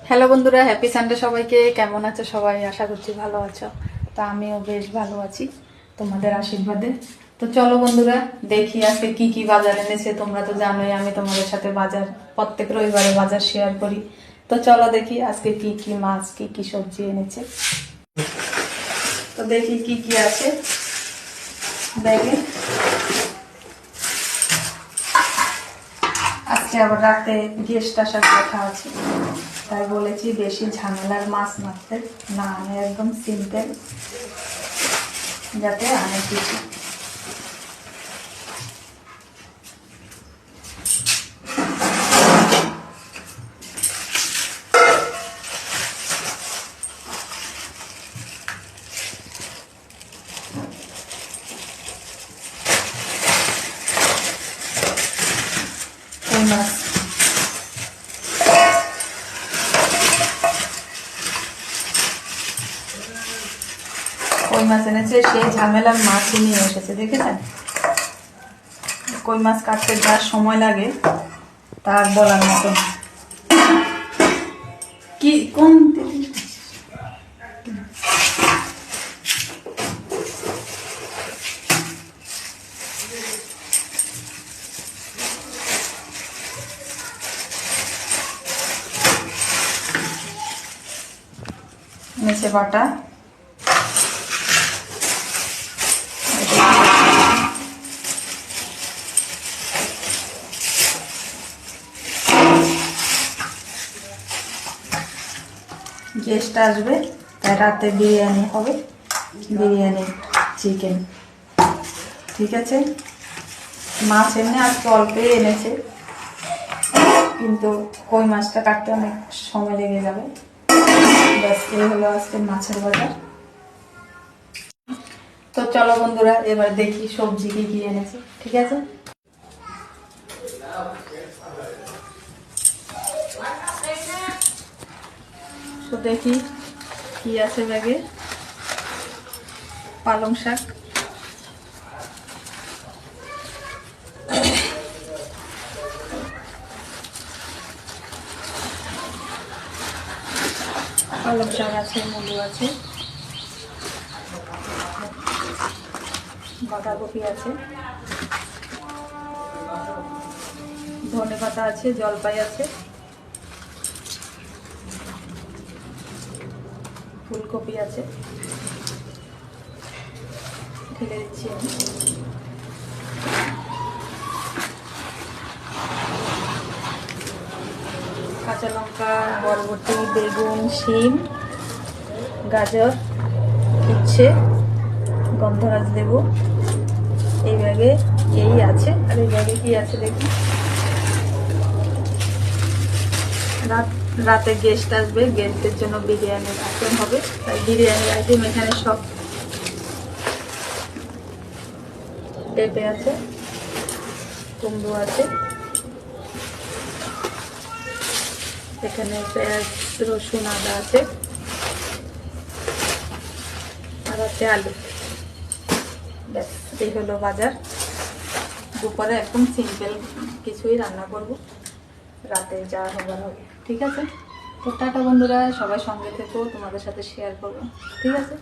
Hello বন্ধুরা, happy Sunday সবাইকে। কেমন আছো সবাই? আশা করছি ভালো আছো। তো আমিও বেশ ভালো আছি তোমাদের আশীর্বাদে। তো চলো বন্ধুরা, দেখি আজকে কি কি বাজার এনেছে। তোমরা তো জানোই আমি তোমাদের সাথে বাজার প্রত্যেক রবিবারে বাজার শেয়ার করি। তো চলো দেখি আজকে কি কি মাছ কি কি সবজি এনেছে। তো দেখি কি কি আছে ব্যাগে। আজকে আবার রাতে গেস্ট আসার কথা আছে, তাই বলেছি বেশি ঝামেলার মাছ মারতে না, আমি একদম সিম্পল যাতে অনেক কিছু। কই মাছ, কই মাছ এনেছে, সেই ঝামেলার মাছই নিয়ে এসেছে। দেখেছেন কই মাছ কাটতে যা সময় লাগে তার বলার মতো। কি কোন এনেছে? বাটা, গেস্ট আসবে তাই রাতে বিরিয়ানি হবে, বিরিয়ানি চিকেন। ঠিক আছে, মাছ এনে আজকে অল্পই এনেছে, কিন্তু কই মাছটা কাটতে অনেক সময় লেগে যাবে। ব্যাস, এই হলো আজকে মাছের বাজার। তো চলো বন্ধুরা, এবার দেখি সবজি কি কি এনেছে। ঠিক আছে, তো দেখি কি আছে ব্যাগে। পালং শাক, পালং শাক আছে, মূলো আছে, বাঁধাকপি আছে, ধনে পাতা আছে, জলপাই আছে, ফুলকপি আছে। ঢেলে দিচ্ছি আমি। কাঁচা লঙ্কা, বরবটি, বেগুন, শিম, গাজর, উচ্ছে, গন্ধরাজ লেবু। এই ব্যাগে এই আছে। আর এই ব্যাগে কি আছে দেখি। রাতে গেস্ট আসবে, গেস্টদের জন্য বিরিয়ানির আইটেম হবে, তাই বিরিয়ানির আইটেম এখানে সব। পেঁপে আছে, কুমড়ো আছে, এখানে পেঁয়াজ, রসুন, আদা আছে, আর আছে আলু। ব্যাস, এই হলো বাজার। দুপুরে একদম সিম্পল কিছুই রান্না করব, রাতে যা হবার হবে। ঠিক আছে, তো টাটা বন্ধুরা, সবাই সঙ্গে থেকেও তোমাদের সাথে শেয়ার করবো। ঠিক আছে।